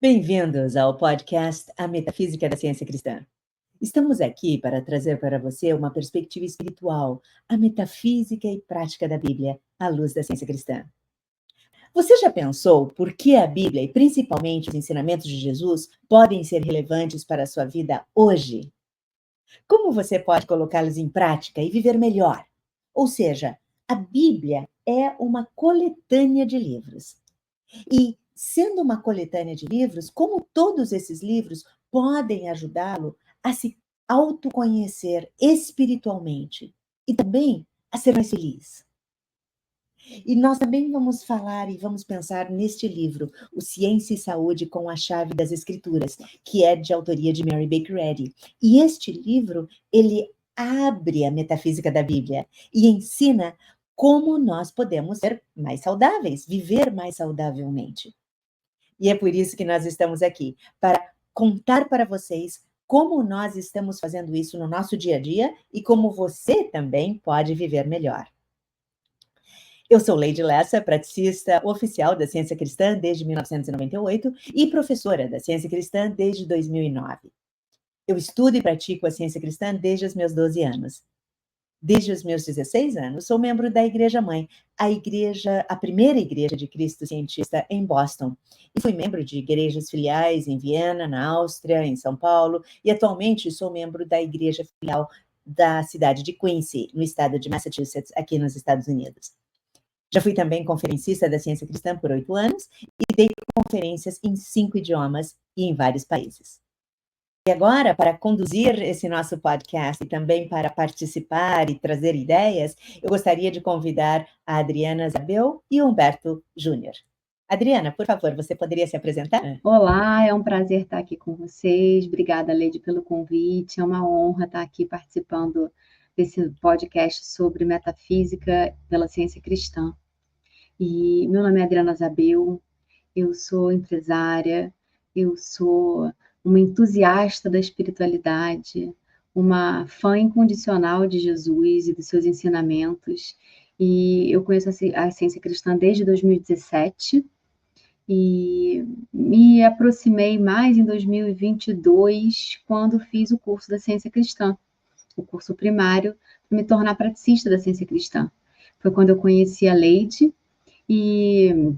Bem-vindos ao podcast A Metafísica da Ciência Cristã. Estamos aqui para trazer para você uma perspectiva espiritual, a metafísica e prática da Bíblia, à luz da ciência cristã. Você já pensou por que a Bíblia, e principalmente os ensinamentos de Jesus, podem ser relevantes para a sua vida hoje? Como você pode colocá-los em prática e viver melhor? Ou seja, a Bíblia é uma coletânea de livros. E, sendo uma coletânea de livros, como todos esses livros podem ajudá-lo a se autoconhecer espiritualmente e também a ser mais feliz. E nós também vamos falar e vamos pensar neste livro, O Ciência e Saúde com a Chave das Escrituras, que é de autoria de Mary Baker Eddy. E este livro, ele abre a metafísica da Bíblia e ensina como nós podemos ser mais saudáveis, viver mais saudavelmente. E é por isso que nós estamos aqui, para contar para vocês como nós estamos fazendo isso no nosso dia a dia e como você também pode viver melhor. Eu sou Leide Lessa, praticista oficial da Ciência Cristã desde 1998 e professora da Ciência Cristã desde 2009. Eu estudo e pratico a Ciência Cristã desde os meus 12 anos. Desde os meus 16 anos, sou membro da Igreja Mãe, a primeira igreja de Cristo cientista em Boston. E fui membro de igrejas filiais em Viena, na Áustria, em São Paulo, e atualmente sou membro da igreja filial da cidade de Quincy, no estado de Massachusetts, aqui nos Estados Unidos. Já fui também conferencista da Ciência Cristã por 8 anos e dei conferências em 5 idiomas e em vários países. E agora, para conduzir esse nosso podcast e também para participar e trazer ideias, eu gostaria de convidar a Adriana Zabel e o Humberto Júnior. Adriana, por favor, você poderia se apresentar? Olá, é um prazer estar aqui com vocês. Obrigada, Leide, pelo convite. É uma honra estar aqui participando desse podcast sobre metafísica pela ciência cristã. E meu nome é Adriana Zabel, eu sou empresária, eu sou uma entusiasta da espiritualidade, uma fã incondicional de Jesus e dos seus ensinamentos. E eu conheço a ciência cristã desde 2017 e me aproximei mais em 2022, quando fiz o curso da ciência cristã, o curso primário, para me tornar praticista da ciência cristã. Foi quando eu conheci a Leide e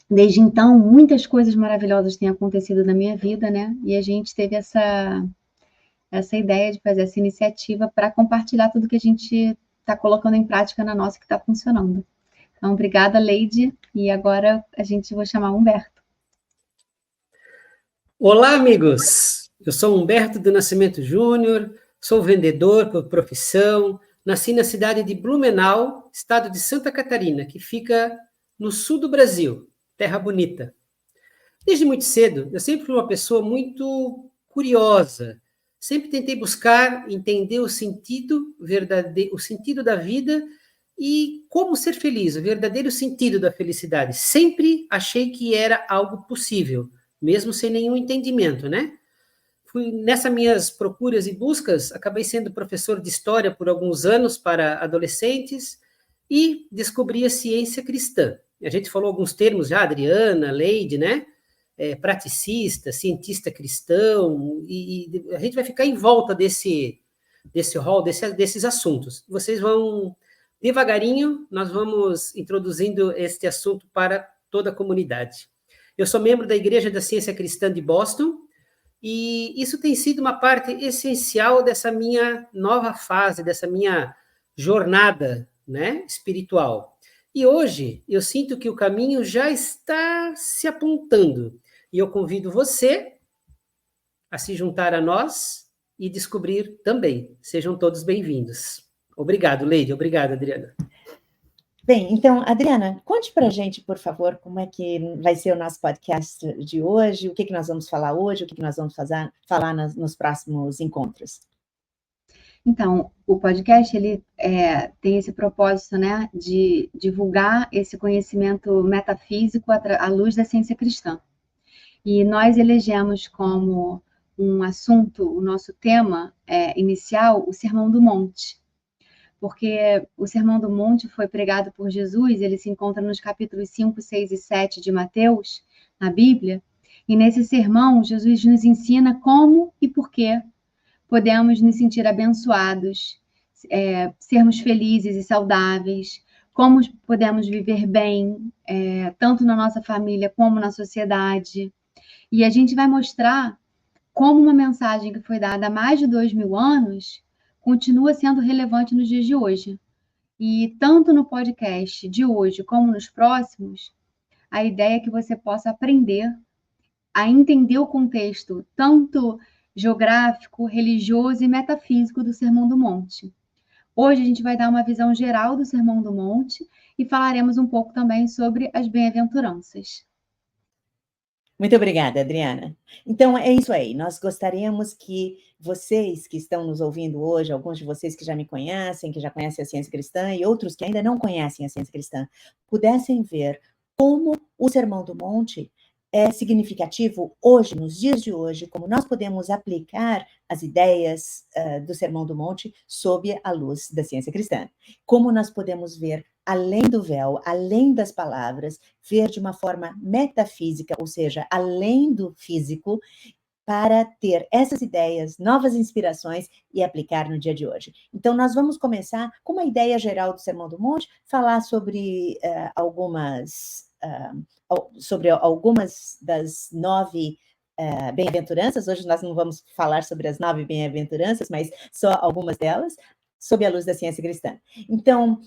desde então, muitas coisas maravilhosas têm acontecido na minha vida, né? E a gente teve essa ideia de fazer essa iniciativa para compartilhar tudo que a gente está colocando em prática na nossa que está funcionando. Então, obrigada, Leide. E agora vou chamar o Humberto. Olá, amigos. Eu sou Humberto do Nascimento Júnior, sou vendedor por profissão, nasci na cidade de Blumenau, estado de Santa Catarina, que fica no sul do Brasil, terra bonita. Desde muito cedo, eu sempre fui uma pessoa muito curiosa. Sempre tentei buscar entender o sentido verdadeiro, o sentido da vida e como ser feliz, o verdadeiro sentido da felicidade. Sempre achei que era algo possível, mesmo sem nenhum entendimento, né? Fui nessas minhas procuras e buscas, acabei sendo professor de história por alguns anos para adolescentes e descobri a ciência cristã. A gente falou alguns termos já, Adriana, Leide, né? Praticista, cientista cristão, e a gente vai ficar em volta desse rol, desses assuntos. Vocês vão, devagarinho, nós vamos introduzindo este assunto para toda a comunidade. Eu sou membro da Igreja da Ciência Cristã de Boston, e isso tem sido uma parte essencial dessa minha nova fase, dessa minha jornada, né, espiritual. E hoje eu sinto que o caminho já está se apontando. E eu convido você a se juntar a nós e descobrir também. Sejam todos bem-vindos. Obrigado, Leide. Obrigado, Adriana. Bem, então, Adriana, conte para a gente, por favor, como é que vai ser o nosso podcast de hoje, o que nós vamos falar hoje, o que nós vamos falar nos próximos encontros. Então, o podcast ele tem esse propósito, né, de divulgar esse conhecimento metafísico à luz da ciência cristã. E nós elegemos como um assunto, o nosso tema inicial, o Sermão do Monte. Porque o Sermão do Monte foi pregado por Jesus, ele se encontra nos capítulos 5, 6 e 7 de Mateus, na Bíblia, E nesse sermão, Jesus nos ensina como e por que podemos nos sentir abençoados, sermos felizes e saudáveis, como podemos viver bem, tanto na nossa família como na sociedade. E a gente vai mostrar como uma mensagem que foi dada há mais de 2000 anos continua sendo relevante nos dias de hoje. E tanto no podcast de hoje como nos próximos, a ideia é que você possa aprender a entender o contexto tanto geográfico, religioso e metafísico do Sermão do Monte. Hoje a gente vai dar uma visão geral do Sermão do Monte e falaremos um pouco também sobre as bem-aventuranças. Muito obrigada, Adriana. Então, é isso aí. Nós gostaríamos que vocês que estão nos ouvindo hoje, alguns de vocês que já me conhecem, que já conhecem a ciência cristã, e outros que ainda não conhecem a ciência cristã, pudessem ver como o Sermão do Monte é significativo hoje, nos dias de hoje, como nós podemos aplicar as ideias do Sermão do Monte sob a luz da ciência cristã. Como nós podemos ver além do véu, além das palavras, ver de uma forma metafísica, ou seja, além do físico, para ter essas ideias, novas inspirações e aplicar no dia de hoje. Então, nós vamos começar com uma ideia geral do Sermão do Monte, falar sobre sobre algumas das 9 bem-aventuranças. Hoje nós não vamos falar sobre as 9 bem-aventuranças, mas só algumas delas, sob a luz da ciência cristã. Então,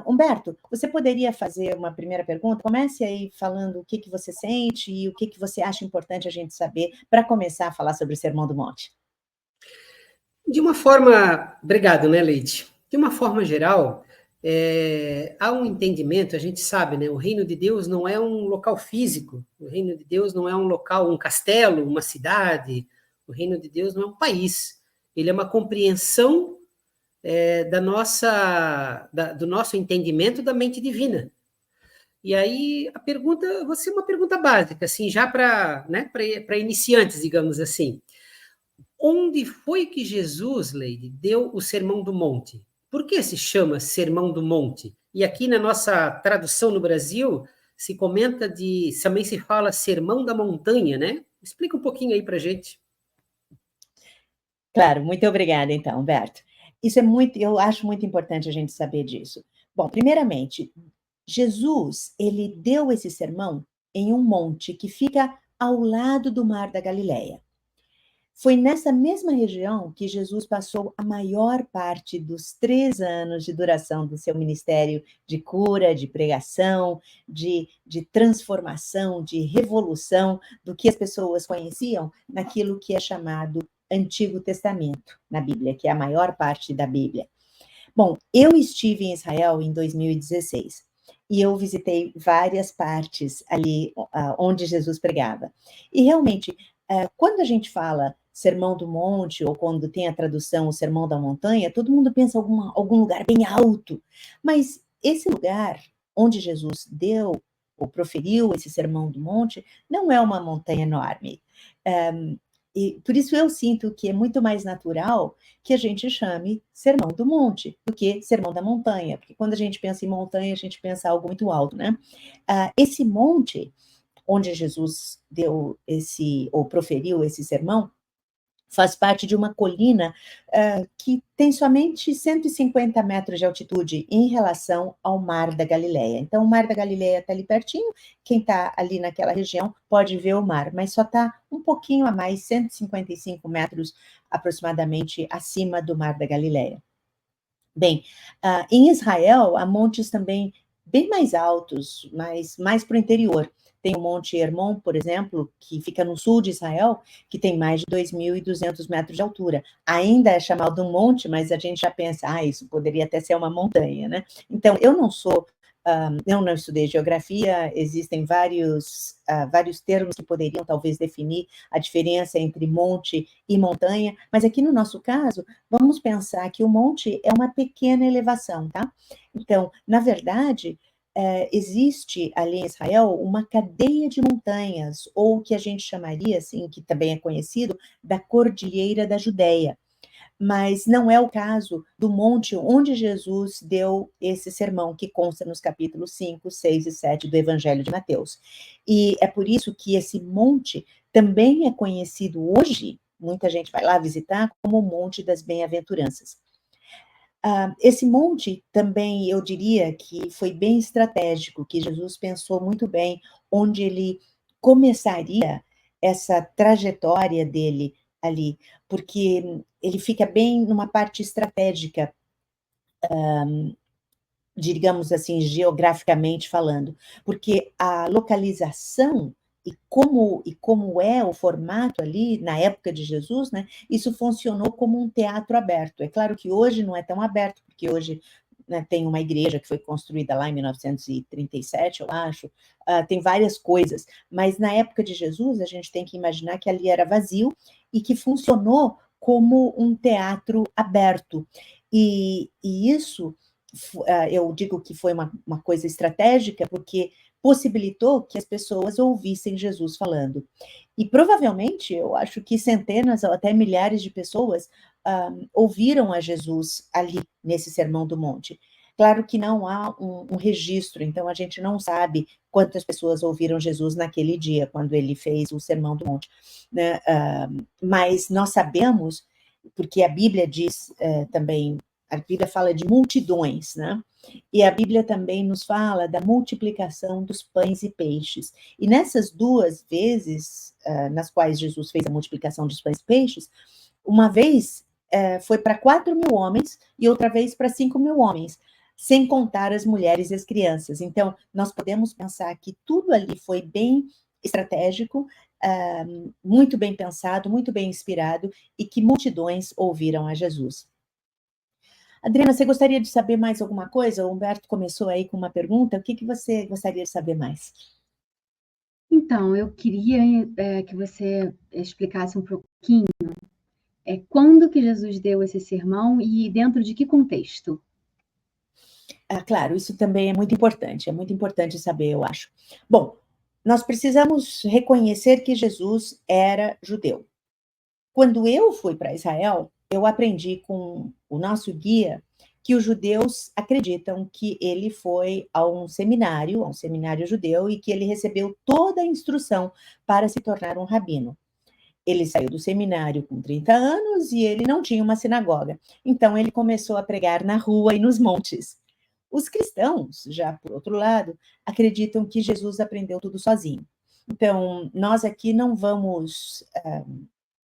Humberto, você poderia fazer uma primeira pergunta? Comece aí falando o que você sente e o que você acha importante a gente saber para começar a falar sobre o Sermão do Monte. De uma forma... Obrigado, né, Leite? De uma forma geral, há um entendimento, a gente sabe, né? O reino de Deus não é um local físico, o reino de Deus não é um local, um castelo, uma cidade, o reino de Deus não é um país, ele é uma compreensão do nosso entendimento da mente divina. E aí a pergunta, vai ser uma pergunta básica, assim, já para iniciantes, digamos assim. Onde foi que Jesus, Leide, deu o Sermão do Monte? Por que se chama Sermão do Monte? E aqui na nossa tradução no Brasil, se comenta também se fala Sermão da Montanha, né? Explica um pouquinho aí para a gente. Claro, muito obrigada, então, Humberto. Eu acho muito importante a gente saber disso. Bom, primeiramente, Jesus, ele deu esse sermão em um monte que fica ao lado do Mar da Galileia. Foi nessa mesma região que Jesus passou a maior parte dos 3 anos de duração do seu ministério de cura, de pregação, de transformação, de revolução do que as pessoas conheciam naquilo que é chamado Antigo Testamento na Bíblia, que é a maior parte da Bíblia. Bom, eu estive em Israel em 2016 e eu visitei várias partes ali onde Jesus pregava. E realmente, quando a gente fala Sermão do Monte, ou quando tem a tradução o Sermão da Montanha, todo mundo pensa em algum lugar bem alto. Mas esse lugar onde Jesus deu ou proferiu esse Sermão do Monte não é uma montanha enorme. E por isso eu sinto que é muito mais natural que a gente chame Sermão do Monte do que Sermão da Montanha, porque quando a gente pensa em montanha, a gente pensa em algo muito alto, né? Esse monte onde Jesus deu ou proferiu esse sermão, faz parte de uma colina que tem somente 150 metros de altitude em relação ao Mar da Galileia. Então, o Mar da Galileia está ali pertinho, quem está ali naquela região pode ver o mar, mas só está um pouquinho a mais, 155 metros aproximadamente acima do Mar da Galileia. Bem, em Israel, há montes também bem mais altos, mais para o interior. Tem o Monte Hermon, por exemplo, que fica no sul de Israel, que tem mais de 2.200 metros de altura. Ainda é chamado um monte, mas a gente já pensa, isso poderia até ser uma montanha, né? Então, eu não estudei geografia, existem vários termos que poderiam talvez definir a diferença entre monte e montanha, mas aqui no nosso caso, vamos pensar que o monte é uma pequena elevação, tá? Então, na verdade, existe ali em Israel uma cadeia de montanhas, ou que a gente chamaria, assim, que também é conhecido, da Cordilheira da Judéia. Mas não é o caso do monte onde Jesus deu esse sermão, que consta nos capítulos 5, 6 e 7 do Evangelho de Mateus. E é por isso que esse monte também é conhecido hoje, muita gente vai lá visitar, como o Monte das Bem-aventuranças. Esse monte também, eu diria que foi bem estratégico, que Jesus pensou muito bem onde ele começaria essa trajetória dele ali, porque ele fica bem numa parte estratégica, digamos assim, geograficamente falando, porque a localização e como é o formato ali na época de Jesus, né, isso funcionou como um teatro aberto. É claro que hoje não é tão aberto, porque hoje, né, tem uma igreja que foi construída lá em 1937, eu acho, tem várias coisas, mas na época de Jesus a gente tem que imaginar que ali era vazio e que funcionou como um teatro aberto. E isso eu digo que foi uma coisa estratégica, porque possibilitou que as pessoas ouvissem Jesus falando. E provavelmente, eu acho que centenas ou até milhares de pessoas ouviram a Jesus ali, nesse Sermão do Monte. Claro que não há um registro, então a gente não sabe quantas pessoas ouviram Jesus naquele dia, quando ele fez o Sermão do Monte, né? Mas nós sabemos, porque a Bíblia diz também, a Bíblia fala de multidões, né? E a Bíblia também nos fala da multiplicação dos pães e peixes. E nessas duas vezes, nas quais Jesus fez a multiplicação dos pães e peixes, uma vez foi para 4.000 homens e outra vez para 5.000 homens, sem contar as mulheres e as crianças. Então, nós podemos pensar que tudo ali foi bem estratégico, muito bem pensado, muito bem inspirado, e que multidões ouviram a Jesus. Adriana, você gostaria de saber mais alguma coisa? O Humberto começou aí com uma pergunta. O que você gostaria de saber mais? Então, eu queria que você explicasse um pouquinho quando que Jesus deu esse sermão e dentro de que contexto? Claro, isso também é muito importante saber, eu acho. Bom, nós precisamos reconhecer que Jesus era judeu. Quando eu fui para Israel, eu aprendi com o nosso guia que os judeus acreditam que ele foi a um seminário judeu, e que ele recebeu toda a instrução para se tornar um rabino. Ele saiu do seminário com 30 anos e ele não tinha uma sinagoga. Então ele começou a pregar na rua e nos montes. Os cristãos, já por outro lado, acreditam que Jesus aprendeu tudo sozinho. Então, nós aqui não vamos.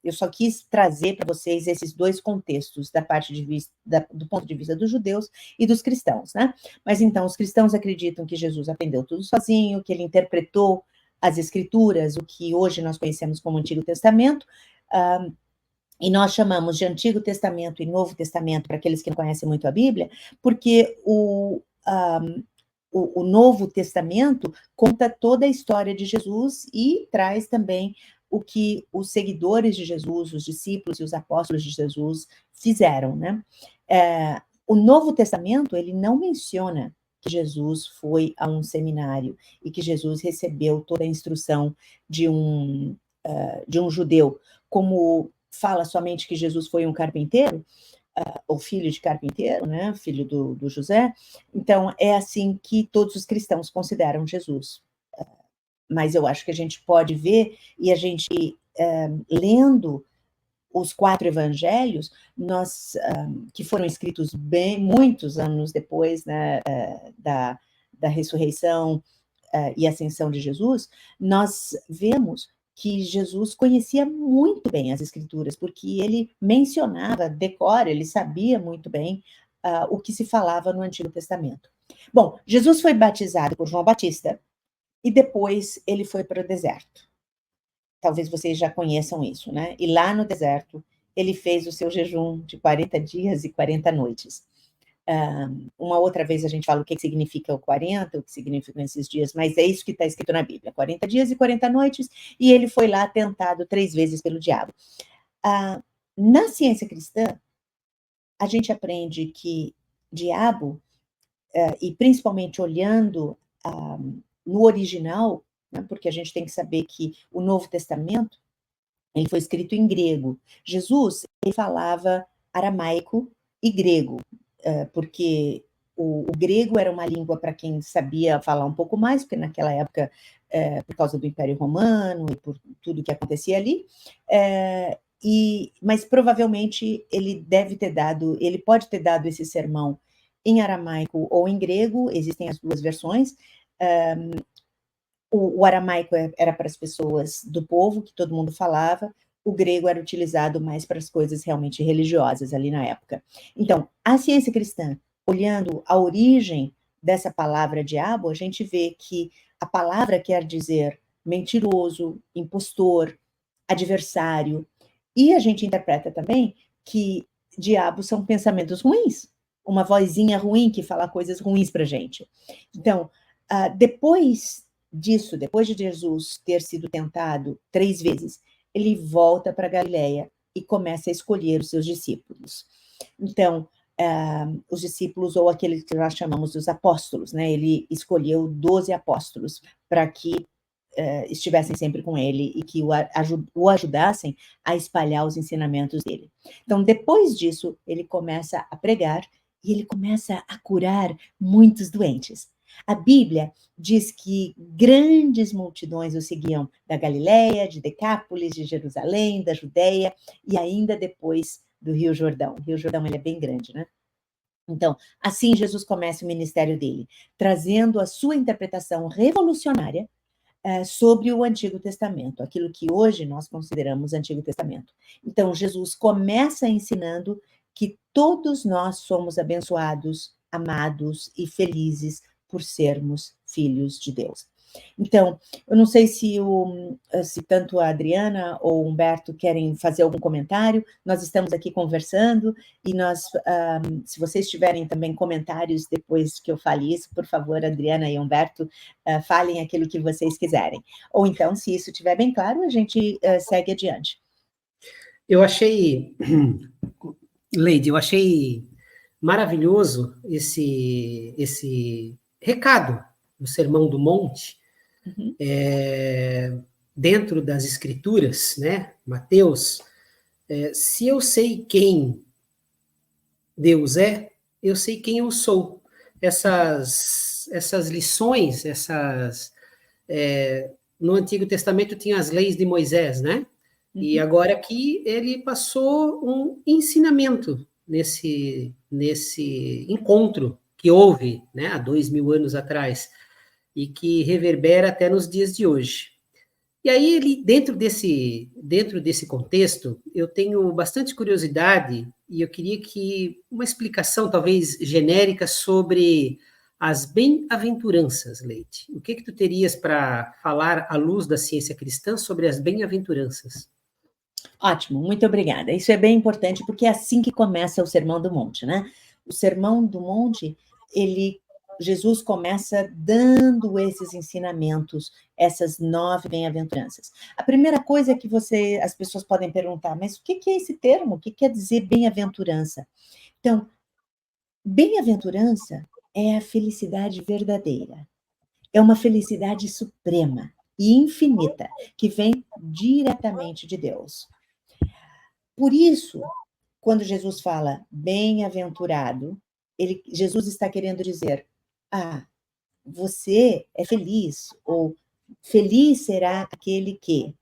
Eu só quis trazer para vocês esses dois contextos, da parte de vista, do ponto de vista dos judeus e dos cristãos, né? Mas então, os cristãos acreditam que Jesus aprendeu tudo sozinho, que ele interpretou as escrituras, o que hoje nós conhecemos como Antigo Testamento, e nós chamamos de Antigo Testamento e Novo Testamento, para aqueles que não conhecem muito a Bíblia, porque o Novo Testamento conta toda a história de Jesus e traz também o que os seguidores de Jesus, os discípulos e os apóstolos de Jesus fizeram, né? O Novo Testamento, ele não menciona que Jesus foi a um seminário e que Jesus recebeu toda a instrução de um judeu, como fala somente que Jesus foi um carpinteiro, ou filho de carpinteiro, né, filho do José. Então, é assim que todos os cristãos consideram Jesus. Mas eu acho que a gente pode ver, e a gente, lendo os 4 evangelhos, que foram escritos muitos anos depois, né, da ressurreição e ascensão de Jesus, nós vemos que Jesus conhecia muito bem as escrituras, porque ele mencionava, decora, ele sabia muito bem o que se falava no Antigo Testamento. Bom, Jesus foi batizado por João Batista e depois ele foi para o deserto. Talvez vocês já conheçam isso, né? E lá no deserto ele fez o seu jejum de 40 dias e 40 noites. Uma outra vez a gente fala o que significa o 40, o que significam esses dias, mas é isso que está escrito na Bíblia, 40 dias e 40 noites, e ele foi lá tentado 3 vezes pelo diabo. Na ciência cristã, a gente aprende que diabo, e principalmente olhando no original, né, porque a gente tem que saber que o Novo Testamento, ele foi escrito em grego. Jesus, ele falava aramaico e grego, porque o grego era uma língua para quem sabia falar um pouco mais, porque naquela época, por causa do Império Romano e por tudo que acontecia ali, mas provavelmente ele pode ter dado esse sermão em aramaico ou em grego, existem as duas versões. O aramaico era para as pessoas do povo, que todo mundo falava, o grego era utilizado mais para as coisas realmente religiosas ali na época. Então, a ciência cristã, olhando a origem dessa palavra diabo, a gente vê que a palavra quer dizer mentiroso, impostor, adversário, e a gente interpreta também que diabo são pensamentos ruins, uma vozinha ruim que fala coisas ruins para a gente. Então, depois disso, depois de Jesus ter sido tentado 3 vezes, ele volta para Galileia e começa a escolher os seus discípulos. Então, os discípulos, ou aqueles que nós chamamos dos apóstolos, né? Ele escolheu 12 apóstolos para que estivessem sempre com ele e que o ajudassem a espalhar os ensinamentos dele. Então, depois disso, ele começa a pregar e ele começa a curar muitos doentes. A Bíblia diz que grandes multidões o seguiam da Galileia, de Decápolis, de Jerusalém, da Judeia e ainda depois do Rio Jordão. O Rio Jordão ele é bem grande, né? Então, assim Jesus começa o ministério dele, trazendo a sua interpretação revolucionária sobre o Antigo Testamento, aquilo que hoje nós consideramos Antigo Testamento. Então, Jesus começa ensinando que todos nós somos abençoados, amados e felizes por sermos filhos de Deus. Então, eu não sei se tanto a Adriana ou o Humberto querem fazer algum comentário. Nós estamos aqui conversando e se vocês tiverem também comentários depois que eu fale isso, por favor, Adriana e Humberto, falem aquilo que vocês quiserem. Ou então, se isso estiver bem claro, a gente segue adiante. Eu achei, Leide, maravilhoso esse recado do Sermão do Monte, dentro das Escrituras, né? Mateus, se eu sei quem Deus é, eu sei quem eu sou. Essas lições, no Antigo Testamento tinha as leis de Moisés, né? E agora aqui ele passou um ensinamento nesse encontro que houve, né, há 2000 anos atrás, e que reverbera até nos dias de hoje. E aí, dentro desse contexto, eu tenho bastante curiosidade e eu queria uma explicação, talvez genérica, sobre as bem-aventuranças, Leite. O que tu terias para falar à luz da ciência cristã sobre as bem-aventuranças? Ótimo, muito obrigada. Isso é bem importante porque é assim que começa o Sermão do Monte, né? O Sermão do Monte, Jesus começa dando esses ensinamentos, essas 9 bem-aventuranças. A primeira coisa que as pessoas podem perguntar, mas o que é esse termo? O que quer dizer bem-aventurança? Então, bem-aventurança é a felicidade verdadeira. É uma felicidade suprema e infinita, que vem diretamente de Deus. Por isso, quando Jesus fala bem-aventurado, Jesus está querendo dizer, você é feliz, ou feliz será aquele que.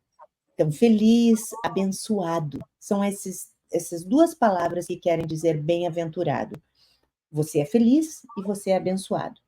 Então, feliz, abençoado, são essas 2 palavras que querem dizer bem-aventurado. Você é feliz e você é abençoado.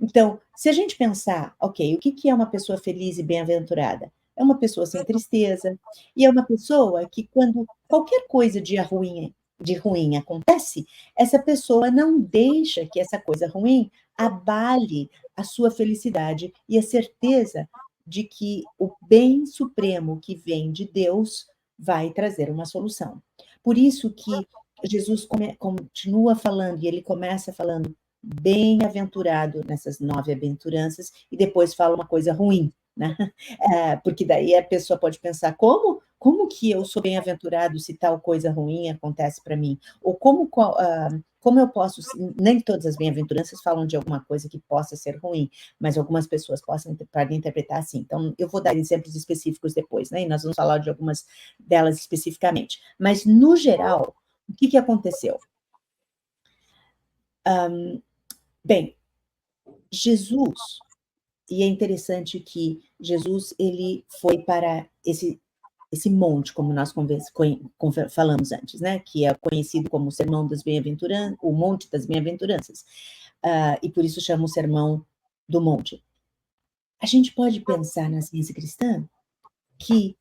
Então, se a gente pensar, ok, o que é uma pessoa feliz e bem-aventurada? É uma pessoa sem tristeza, e é uma pessoa que, quando qualquer coisa de ruim acontece, essa pessoa não deixa que essa coisa ruim abale a sua felicidade e a certeza de que o bem supremo que vem de Deus vai trazer uma solução. Por isso que Jesus continua falando, e ele começa falando bem-aventurado nessas 9 aventuranças, e depois fala uma coisa ruim, né? Porque daí a pessoa pode pensar, como que eu sou bem-aventurado se tal coisa ruim acontece para mim? Ou como eu posso, nem todas as bem-aventuranças falam de alguma coisa que possa ser ruim, mas algumas pessoas podem interpretar assim. Então, eu vou dar exemplos específicos depois, né? E nós vamos falar de algumas delas especificamente. Mas, no geral, o que aconteceu? Bem, Jesus, e é interessante que Jesus ele foi para esse monte, como nós falamos antes, né? Que é conhecido como o Sermão das Bem-aventuranças, o Monte das Bem-aventuranças, e por isso chama o Sermão do Monte. A gente pode pensar na ciência cristã que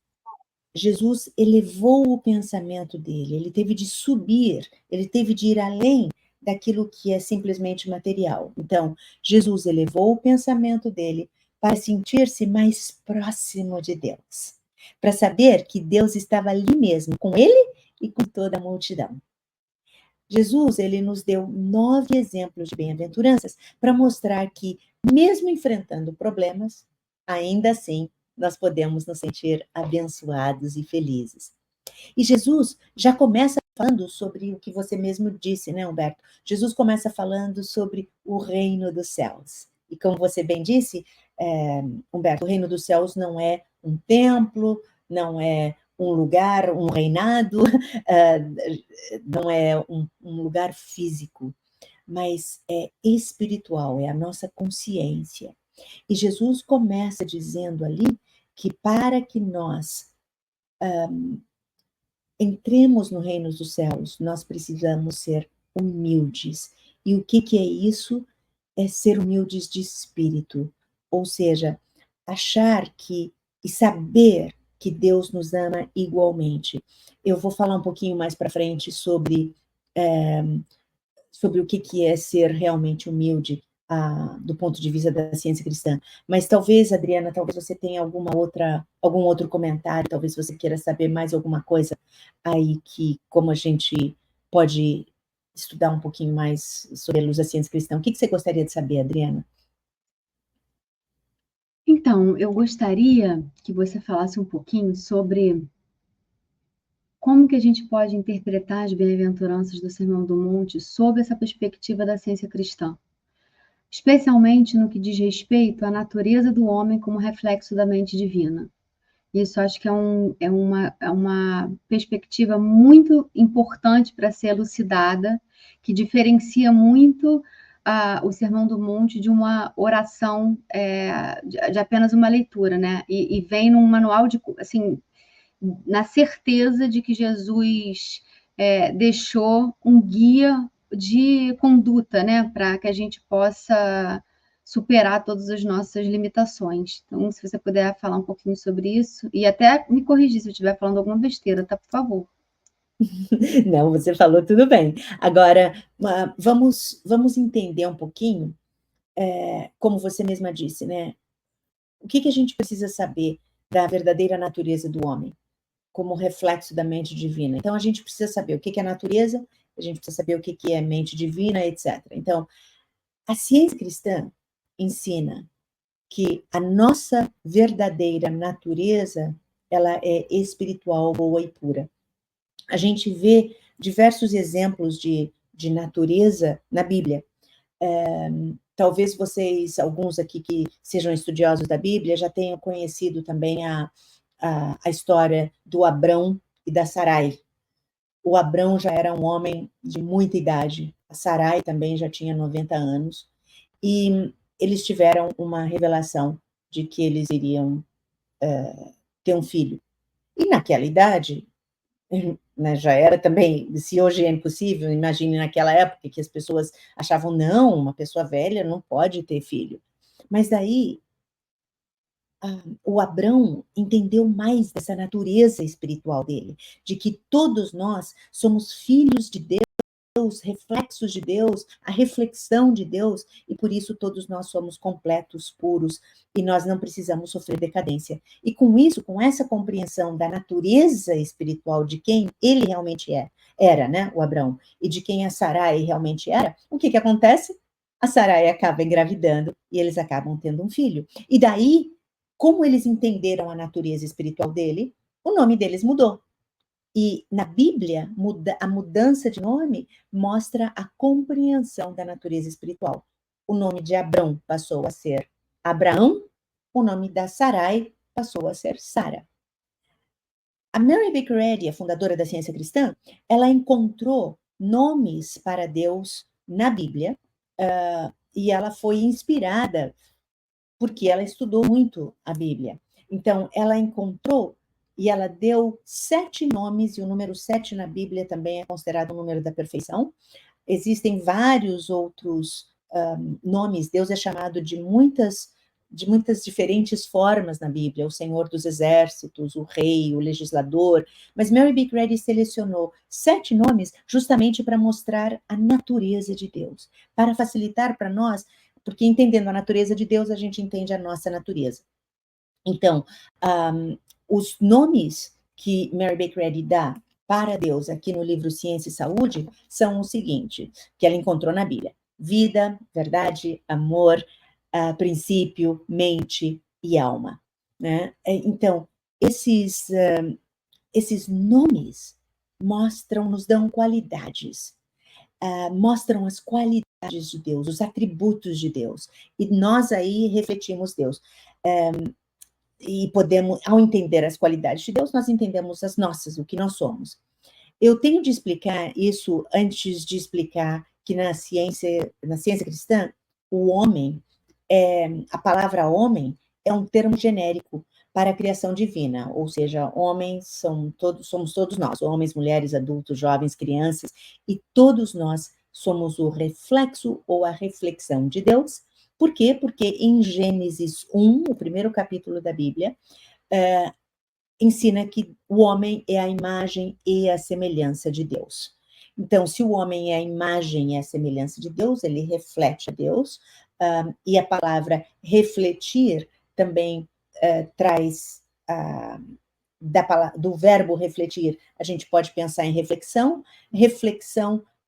Jesus elevou o pensamento dele, ele teve de subir, ele teve de ir além daquilo que é simplesmente material. Então, Jesus elevou o pensamento dele para sentir-se mais próximo de Deus, para saber que Deus estava ali mesmo, com ele e com toda a multidão. Jesus, ele nos deu 9 exemplos de bem-aventuranças para mostrar que, mesmo enfrentando problemas, ainda assim nós podemos nos sentir abençoados e felizes. E Jesus já começa falando sobre o que você mesmo disse, né, Humberto? Jesus começa falando sobre o reino dos céus. E como você bem disse, Humberto, o reino dos céus não é um templo, não é um lugar, um reinado, não é um lugar físico, mas é espiritual, é a nossa consciência. E Jesus começa dizendo ali que para que nós entremos no reino dos céus, nós precisamos ser humildes. E o que é isso? É ser humildes de espírito, ou seja, achar que e saber que Deus nos ama igualmente. Eu vou falar um pouquinho mais para frente sobre o que é ser realmente humilde do ponto de vista da ciência cristã. Mas talvez, Adriana, talvez você tenha algum outro comentário, talvez você queira saber mais alguma coisa aí que, como a gente pode estudar um pouquinho mais sobre a luz da ciência cristã. O que você gostaria de saber, Adriana? Então, eu gostaria que você falasse um pouquinho sobre como que a gente pode interpretar as bem-aventuranças do Sermão do Monte sob essa perspectiva da ciência cristã, especialmente no que diz respeito à natureza do homem como reflexo da mente divina. Isso acho que é uma perspectiva muito importante para ser elucidada, que diferencia muito o Sermão do Monte de uma oração, de apenas uma leitura, né? E vem num manual assim, na certeza de que Jesus deixou um guia de conduta, né? Para que a gente possa superar todas as nossas limitações. Então, se você puder falar um pouquinho sobre isso, e até me corrigir se eu estiver falando alguma besteira, tá? Por favor. Não, você falou tudo bem. Agora, vamos entender um pouquinho, como você mesma disse, né? O que a gente precisa saber da verdadeira natureza do homem, como reflexo da mente divina? Então, a gente precisa saber o que é natureza, a gente precisa saber o que é mente divina, etc. Então, a ciência cristã ensina que a nossa verdadeira natureza, ela é espiritual, boa e pura. A gente vê diversos exemplos de natureza na Bíblia. Talvez vocês, alguns aqui que sejam estudiosos da Bíblia, já tenham conhecido também a história do Abrão e da Sarai. O Abrão já era um homem de muita idade, a Sarai também já tinha 90 anos, e eles tiveram uma revelação de que eles iriam ter um filho. E naquela idade, né, já era também, se hoje é impossível, imagine naquela época que as pessoas achavam, não, uma pessoa velha não pode ter filho. Mas daí, o Abrão entendeu mais dessa natureza espiritual dele, de que todos nós somos filhos de Deus, reflexos de Deus, a reflexão de Deus, e por isso todos nós somos completos, puros, e nós não precisamos sofrer decadência. E com isso, com essa compreensão da natureza espiritual de quem ele realmente era, né, o Abrão, e de quem a Sarai realmente era, o que acontece? A Sarai acaba engravidando e eles acabam tendo um filho. E daí, como eles entenderam a natureza espiritual dele, o nome deles mudou. E na Bíblia, a mudança de nome mostra a compreensão da natureza espiritual. O nome de Abrão passou a ser Abraão, o nome da Sarai passou a ser Sara. A Mary Baker Eddy, a fundadora da ciência cristã, ela encontrou nomes para Deus na Bíblia, e ela foi inspirada porque ela estudou muito a Bíblia. Então, ela encontrou e ela deu 7 nomes, e o número 7 na Bíblia também é considerado o número da perfeição. Existem vários outros nomes. Deus é chamado de muitas diferentes formas na Bíblia, o Senhor dos Exércitos, o Rei, o Legislador, mas Mary Baker Eddy selecionou 7 nomes justamente para mostrar a natureza de Deus, para facilitar para nós, porque entendendo a natureza de Deus, a gente entende a nossa natureza. Então, os nomes que Mary Baker Eddy dá para Deus aqui no livro Ciência e Saúde são o seguinte, que ela encontrou na Bíblia: vida, verdade, amor, princípio, mente e alma, né? Então, esses nomes nos dão qualidades, mostram as qualidades de Deus, os atributos de Deus, e nós aí refletimos Deus. E podemos, ao entender as qualidades de Deus, nós entendemos as nossas, o que nós somos. Eu tenho de explicar isso antes de explicar que na ciência cristã, o homem, a palavra homem é um termo genérico para a criação divina, ou seja, homens somos todos nós, homens, mulheres, adultos, jovens, crianças, e todos nós somos o reflexo ou a reflexão de Deus. Por quê? Porque em Gênesis 1, o primeiro capítulo da Bíblia, ensina que o homem é a imagem e a semelhança de Deus. Então, se o homem é a imagem e a semelhança de Deus, ele reflete a Deus, e a palavra refletir também traz, do verbo refletir, a gente pode pensar em reflexão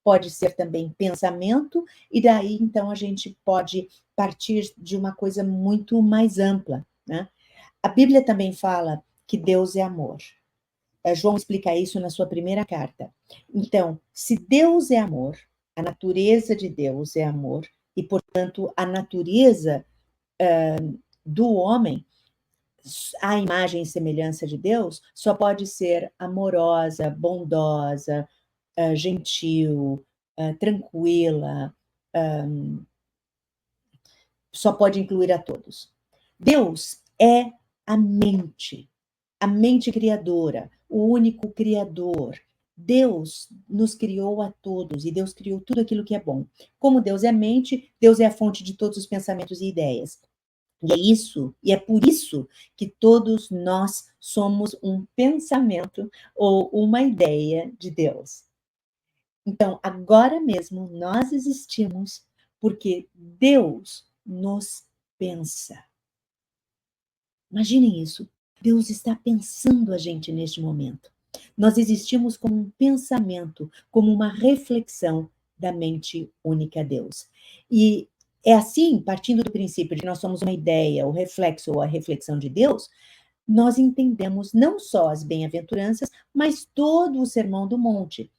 pode ser também pensamento, e daí, então, a gente pode partir de uma coisa muito mais ampla, né? A Bíblia também fala que Deus é amor. João explica isso na sua primeira carta. Então, se Deus é amor, a natureza de Deus é amor, e, portanto, a natureza do homem, a imagem e semelhança de Deus, só pode ser amorosa, bondosa, gentil, tranquila, só pode incluir a todos. Deus é a mente criadora, o único criador. Deus nos criou a todos e Deus criou tudo aquilo que é bom. Como Deus é mente, Deus é a fonte de todos os pensamentos e ideias. E é por isso que todos nós somos um pensamento ou uma ideia de Deus. Então, agora mesmo, nós existimos porque Deus nos pensa. Imaginem isso. Deus está pensando a gente neste momento. Nós existimos como um pensamento, como uma reflexão da mente única Deus. E é assim, partindo do princípio de que nós somos uma ideia, o reflexo ou a reflexão de Deus, nós entendemos não só as bem-aventuranças, mas todo o Sermão do Monte,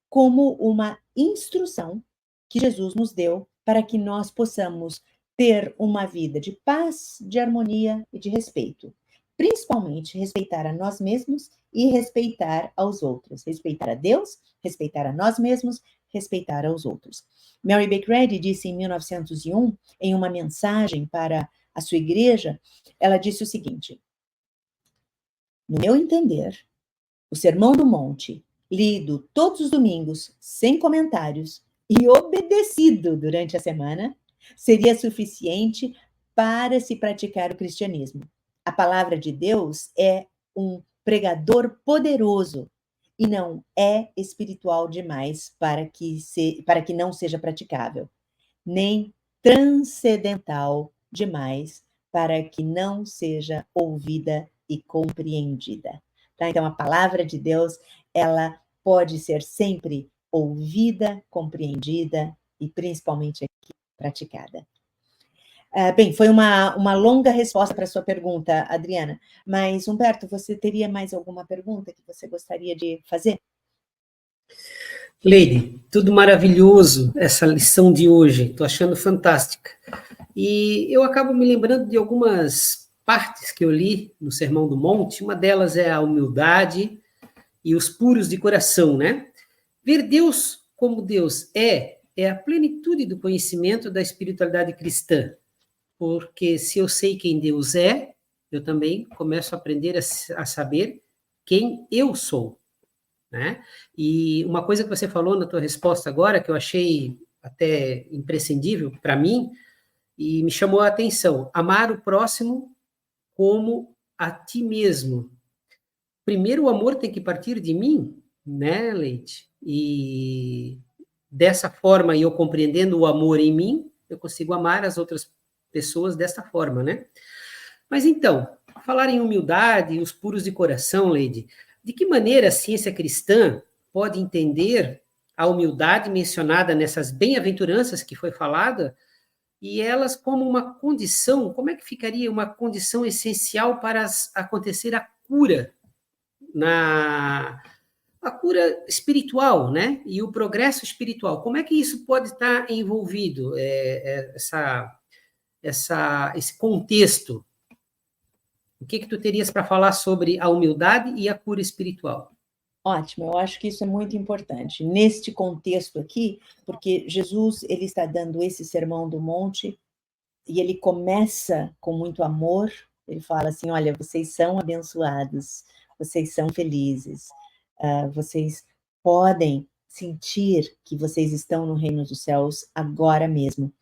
como uma instrução que Jesus nos deu para que nós possamos ter uma vida de paz, de harmonia e de respeito. Principalmente respeitar a nós mesmos e respeitar aos outros. Respeitar a Deus, respeitar a nós mesmos, respeitar aos outros. Mary Baker Eddy disse em 1901, em uma mensagem para a sua igreja, ela disse o seguinte: no meu entender, o Sermão do Monte, lido todos os domingos, sem comentários, e obedecido durante a semana, seria suficiente para se praticar o cristianismo. A palavra de Deus é um pregador poderoso e não é espiritual demais para que não seja praticável, nem transcendental demais para que não seja ouvida e compreendida. Tá? Então, a palavra de Deus, ela pode ser sempre ouvida, compreendida e, principalmente, aqui, praticada. Bem, foi uma longa resposta para a sua pergunta, Adriana, mas, Humberto, você teria mais alguma pergunta que você gostaria de fazer? Leide, tudo maravilhoso essa lição de hoje, estou achando fantástica. E eu acabo me lembrando de algumas partes que eu li no Sermão do Monte, uma delas é a humildade e os puros de coração, né? Ver Deus como Deus é é a plenitude do conhecimento da espiritualidade cristã, porque se eu sei quem Deus é, eu também começo a aprender a saber quem eu sou, né? E uma coisa que você falou na tua resposta agora, que eu achei até imprescindível para mim, e me chamou a atenção, amar o próximo como a ti mesmo. Primeiro, o amor tem que partir de mim, né, Leite? E dessa forma, eu compreendendo o amor em mim, eu consigo amar as outras pessoas dessa forma, né? Mas então, falar em humildade e os puros de coração, Leide, de que maneira a ciência cristã pode entender a humildade mencionada nessas bem-aventuranças que foi falada, e elas como uma condição, como é que ficaria uma condição essencial para acontecer a cura na a cura espiritual, né? E o progresso espiritual. Como é que isso pode estar envolvido, esse contexto? O que tu terias para falar sobre a humildade e a cura espiritual? Ótimo, eu acho que isso é muito importante. Neste contexto aqui, porque Jesus ele está dando esse sermão do monte e ele começa com muito amor, ele fala assim, olha, vocês são abençoados, vocês são felizes, vocês podem sentir que vocês estão no reino dos céus agora mesmo.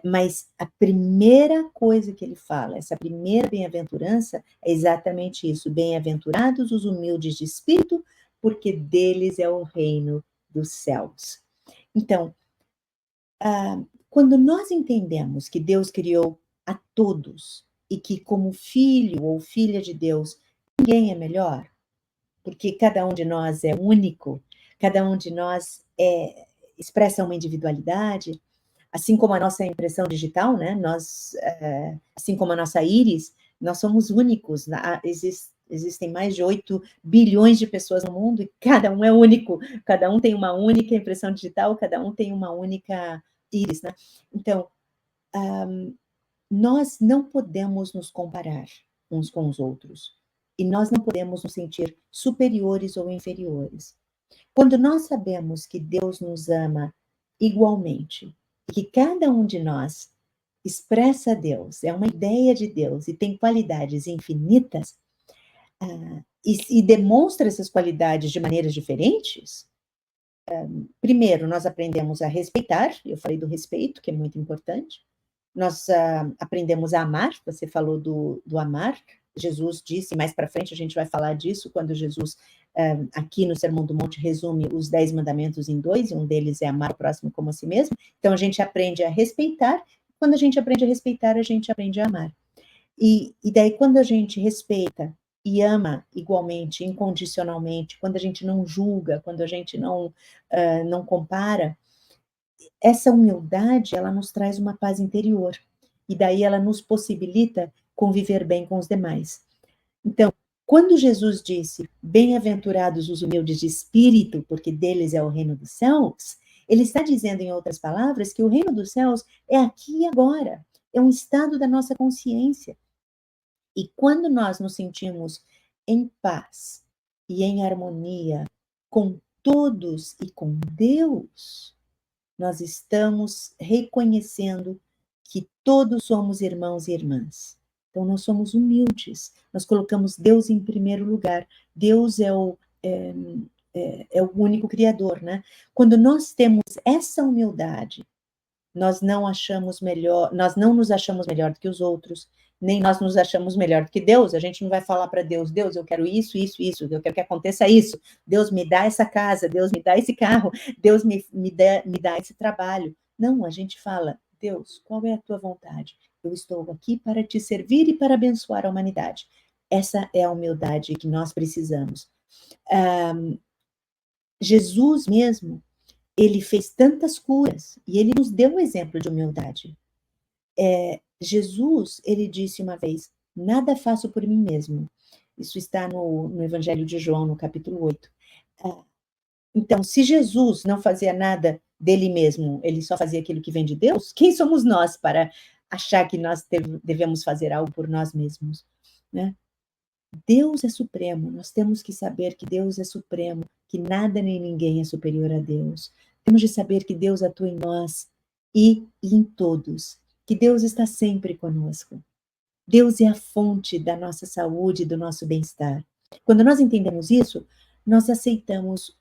Mas a primeira coisa que ele fala, essa primeira bem-aventurança, é exatamente isso. Bem-aventurados os humildes de espírito, porque deles é o reino dos céus. Então, quando nós entendemos que Deus criou a todos e que como filho ou filha de Deus, ninguém é melhor, porque cada um de nós é único, cada um de nós expressa uma individualidade, assim como a nossa impressão digital, né? Nós, assim como a nossa íris, nós somos únicos. Existem mais de 8 bilhões de pessoas no mundo e cada um é único. Cada um tem uma única impressão digital, cada um tem uma única íris, né? Então, nós não podemos nos comparar uns com os outros. E nós não podemos nos sentir superiores ou inferiores. Quando nós sabemos que Deus nos ama igualmente, e que cada um de nós expressa Deus, é uma ideia de Deus e tem qualidades infinitas, e demonstra essas qualidades de maneiras diferentes, primeiro, nós aprendemos a respeitar, eu falei do respeito, que é muito importante, nós aprendemos a amar, você falou do amar, Jesus disse, mais para frente a gente vai falar disso, quando Jesus, aqui no Sermão do Monte, resume os 10 mandamentos em 2, e um deles é amar o próximo como a si mesmo, então a gente aprende a respeitar, quando a gente aprende a respeitar, a gente aprende a amar. E daí, quando a gente respeita e ama igualmente, incondicionalmente, quando a gente não julga, quando a gente não compara, essa humildade, ela nos traz uma paz interior, e daí ela nos possibilita conviver bem com os demais. Então, quando Jesus disse, bem-aventurados os humildes de espírito, porque deles é o reino dos céus, ele está dizendo, em outras palavras, que o reino dos céus é aqui e agora, é um estado da nossa consciência. E quando nós nos sentimos em paz e em harmonia com todos e com Deus, nós estamos reconhecendo que todos somos irmãos e irmãs. Então, nós somos humildes, nós colocamos Deus em primeiro lugar. Deus é o único Criador, né? Quando nós temos essa humildade, nós não nos achamos melhor do que os outros, nem nós nos achamos melhor do que Deus. A gente não vai falar para Deus, Deus, eu quero isso, isso, isso, eu quero que aconteça isso. Deus, me dá essa casa, Deus, me dá esse carro, Deus, me dá esse trabalho. Não, a gente fala, Deus, qual é a tua vontade? Eu estou aqui para te servir e para abençoar a humanidade. Essa é a humildade que nós precisamos. Jesus mesmo, ele fez tantas curas, e ele nos deu um exemplo de humildade. Jesus, ele disse uma vez, nada faço por mim mesmo. Isso está no Evangelho de João, no capítulo 8. Então, se Jesus não fazia nada dele mesmo, ele só fazia aquilo que vem de Deus, quem somos nós para achar que nós devemos fazer algo por nós mesmos, né? Deus é supremo, nós temos que saber que Deus é supremo, que nada nem ninguém é superior a Deus. Temos de saber que Deus atua em nós e em todos, que Deus está sempre conosco. Deus é a fonte da nossa saúde, do nosso bem-estar. Quando nós entendemos isso, nós aceitamos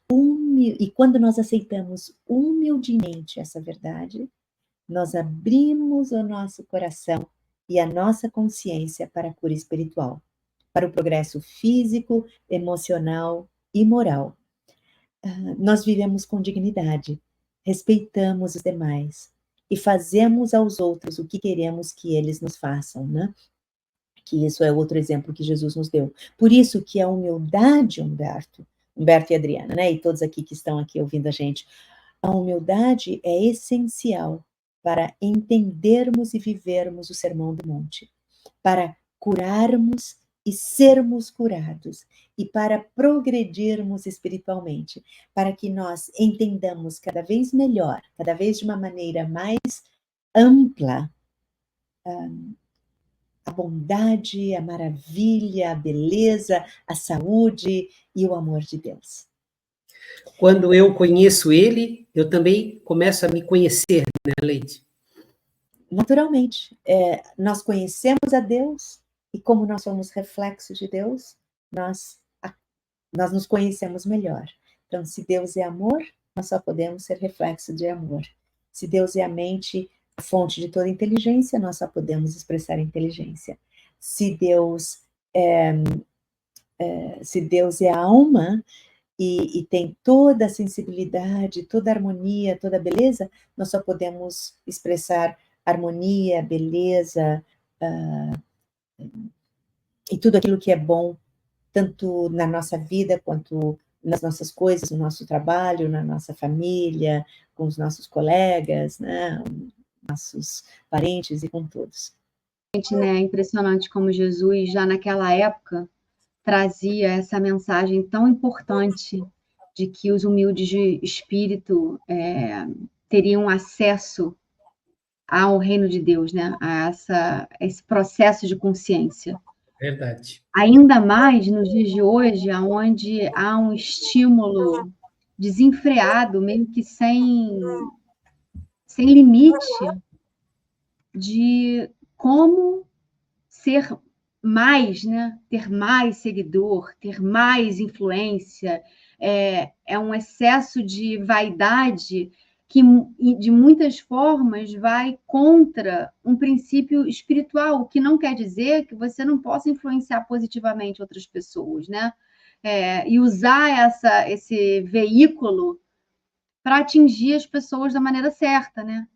e quando nós aceitamos humildemente essa verdade, nós abrimos o nosso coração e a nossa consciência para a cura espiritual, para o progresso físico, emocional e moral. Nós vivemos com dignidade, respeitamos os demais e fazemos aos outros o que queremos que eles nos façam, né? Que isso é outro exemplo que Jesus nos deu. Por isso que a humildade, Humberto e Adriana, né? E todos aqui que estão aqui ouvindo a gente, a humildade é essencial para entendermos e vivermos o Sermão do Monte, para curarmos e sermos curados, e para progredirmos espiritualmente, para que nós entendamos cada vez melhor, cada vez de uma maneira mais ampla, a bondade, a maravilha, a beleza, a saúde e o amor de Deus. Quando eu conheço Ele, eu também começo a me conhecer, né, Leide? Naturalmente, nós conhecemos a Deus e como nós somos reflexos de Deus, nós nos conhecemos melhor. Então, se Deus é amor, nós só podemos ser reflexo de amor. Se Deus é a mente, a fonte de toda inteligência, nós só podemos expressar inteligência. Se Deus é a alma e tem toda a sensibilidade, toda a harmonia, toda a beleza, nós só podemos expressar harmonia, beleza, e tudo aquilo que é bom, tanto na nossa vida quanto nas nossas coisas, no nosso trabalho, na nossa família, com os nossos colegas, né, nossos parentes e com todos. Né, é impressionante como Jesus, já naquela época, trazia essa mensagem tão importante de que os humildes de espírito teriam acesso ao reino de Deus, né? A esse processo de consciência. Verdade. Ainda mais nos dias de hoje, onde há um estímulo desenfreado, meio que sem limite, de como ser mais, né? Ter mais seguidor, ter mais influência, é um excesso de vaidade que, de muitas formas, vai contra um princípio espiritual, o que não quer dizer que você não possa influenciar positivamente outras pessoas, né? E usar esse veículo para atingir as pessoas da maneira certa, né?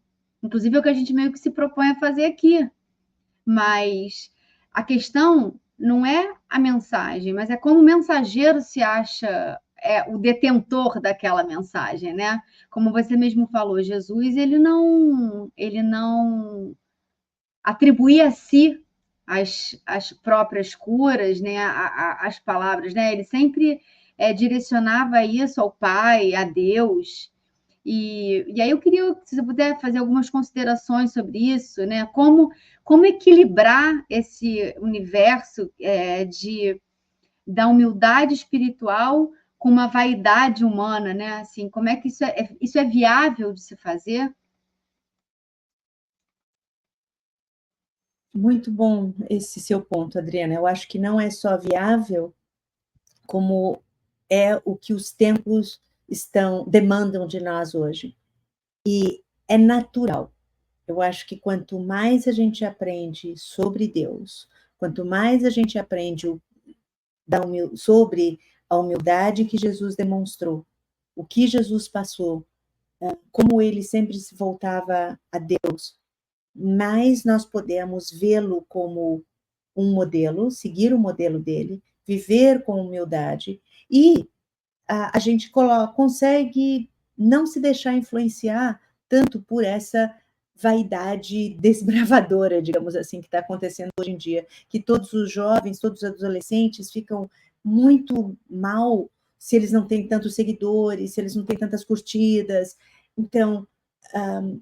Inclusive é o que a gente meio que se propõe a fazer aqui. Mas a questão não é a mensagem, mas é como o mensageiro se acha o detentor daquela mensagem, né? Como você mesmo falou, Jesus, ele não atribuía a si as próprias curas, né? As palavras, né? Ele sempre direcionava isso ao Pai, a Deus. E aí eu queria, se você puder fazer algumas considerações sobre isso, né? Como equilibrar esse universo da humildade espiritual com uma vaidade humana, né? Assim, como é que isso é viável de se fazer? Muito bom esse seu ponto, Adriana. Eu acho que não é só viável, como é o que os tempos demandam de nós hoje. E é natural. Eu acho que quanto mais a gente aprende sobre Deus, quanto mais a gente aprende sobre a humildade que Jesus demonstrou, o que Jesus passou, como ele sempre se voltava a Deus, mais nós podemos vê-lo como um modelo, seguir o modelo dele, viver com humildade, e a gente consegue não se deixar influenciar tanto por essa vaidade desbravadora, digamos assim, que está acontecendo hoje em dia, que todos os jovens, todos os adolescentes ficam muito mal se eles não têm tantos seguidores, se eles não têm tantas curtidas. Então,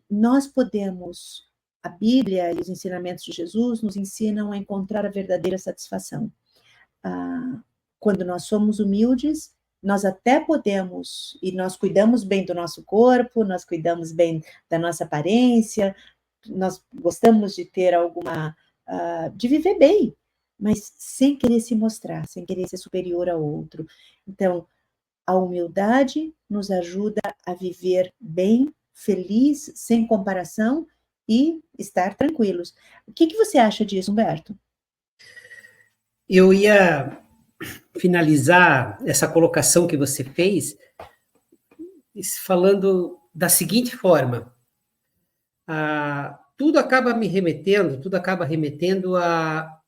nós podemos, a Bíblia e os ensinamentos de Jesus nos ensinam a encontrar a verdadeira satisfação. Quando nós somos humildes, nós até podemos, e nós cuidamos bem do nosso corpo, nós cuidamos bem da nossa aparência, nós gostamos de ter de viver bem, mas sem querer se mostrar, sem querer ser superior ao outro. Então, a humildade nos ajuda a viver bem, feliz, sem comparação e estar tranquilos. O que você acha disso, Humberto? Eu ia finalizar essa colocação que você fez falando da seguinte forma: tudo acaba remetendo a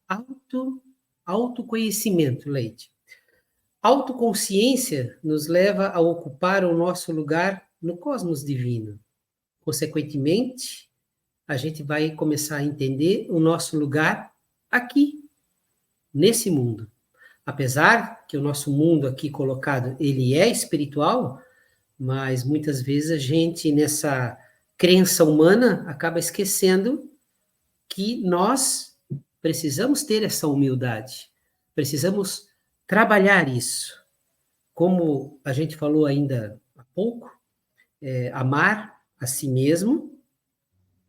autoconhecimento, Leide. Autoconsciência nos leva a ocupar o nosso lugar no cosmos divino. Consequentemente, a gente vai começar a entender o nosso lugar aqui, nesse mundo. Apesar que o nosso mundo aqui colocado, ele é espiritual, mas muitas vezes a gente, nessa crença humana, acaba esquecendo que nós precisamos ter essa humildade, precisamos trabalhar isso. Como a gente falou ainda há pouco, amar a si mesmo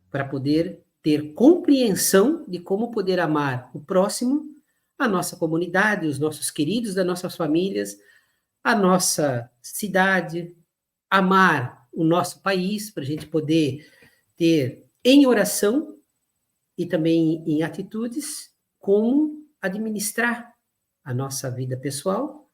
para poder ter compreensão de como poder amar o próximo, a nossa comunidade, os nossos queridos das nossas famílias, a nossa cidade, amar o nosso país, para a gente poder ter em oração e também em atitudes como administrar a nossa vida pessoal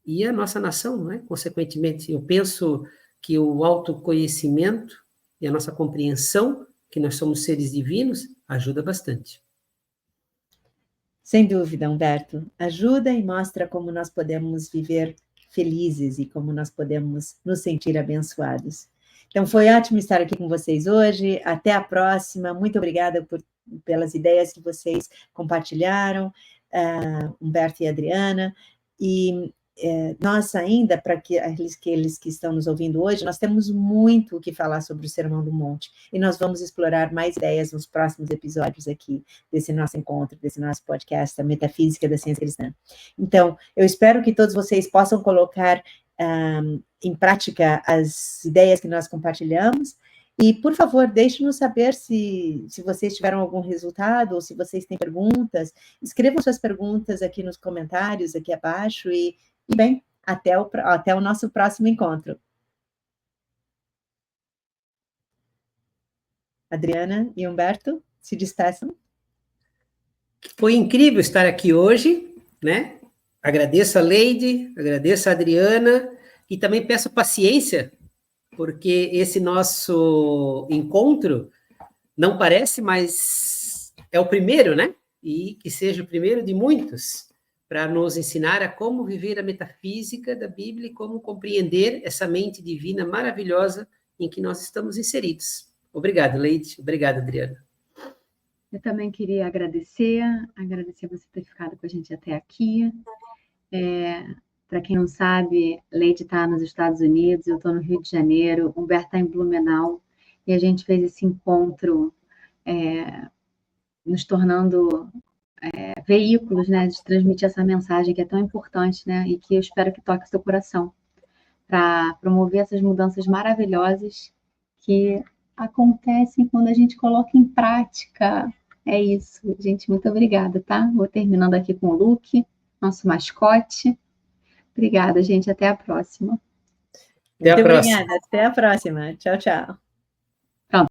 e a nossa nação, não é? Consequentemente, eu penso que o autoconhecimento e a nossa compreensão que nós somos seres divinos ajuda bastante. Sem dúvida, Humberto. Ajuda e mostra como nós podemos viver felizes e como nós podemos nos sentir abençoados. Então, foi ótimo estar aqui com vocês hoje. Até a próxima. Muito obrigada pelas ideias que vocês compartilharam, Humberto e Adriana. E nós ainda, para aqueles que estão nos ouvindo hoje, nós temos muito o que falar sobre o Sermão do Monte, e nós vamos explorar mais ideias nos próximos episódios aqui, desse nosso encontro, desse nosso podcast, a Metafísica da Ciência Cristã. Então, eu espero que todos vocês possam colocar em prática as ideias que nós compartilhamos, e, por favor, deixe-nos saber se vocês tiveram algum resultado, ou se vocês têm perguntas. Escrevam suas perguntas aqui nos comentários, aqui abaixo, e bem, até o nosso próximo encontro. Adriana e Humberto, se despeçam. Foi incrível estar aqui hoje, né? Agradeço a Leide, agradeço a Adriana, e também peço paciência, porque esse nosso encontro não parece, mas é o primeiro, né? E que seja o primeiro de muitos, para nos ensinar a como viver a metafísica da Bíblia e como compreender essa mente divina maravilhosa em que nós estamos inseridos. Obrigado, Leide. Obrigado, Adriana. Eu também queria agradecer você ter ficado com a gente até aqui. Para quem não sabe, Leide está nos Estados Unidos, eu estou no Rio de Janeiro, Humberto está em Blumenau, e a gente fez esse encontro nos tornando veículos, né, de transmitir essa mensagem que é tão importante, né, e que eu espero que toque o seu coração, para promover essas mudanças maravilhosas que acontecem quando a gente coloca em prática. É isso, gente, muito obrigada, tá? Vou terminando aqui com o Luke, nosso mascote. Obrigada, gente, até a próxima. Muito obrigada, até a próxima. Tchau, tchau.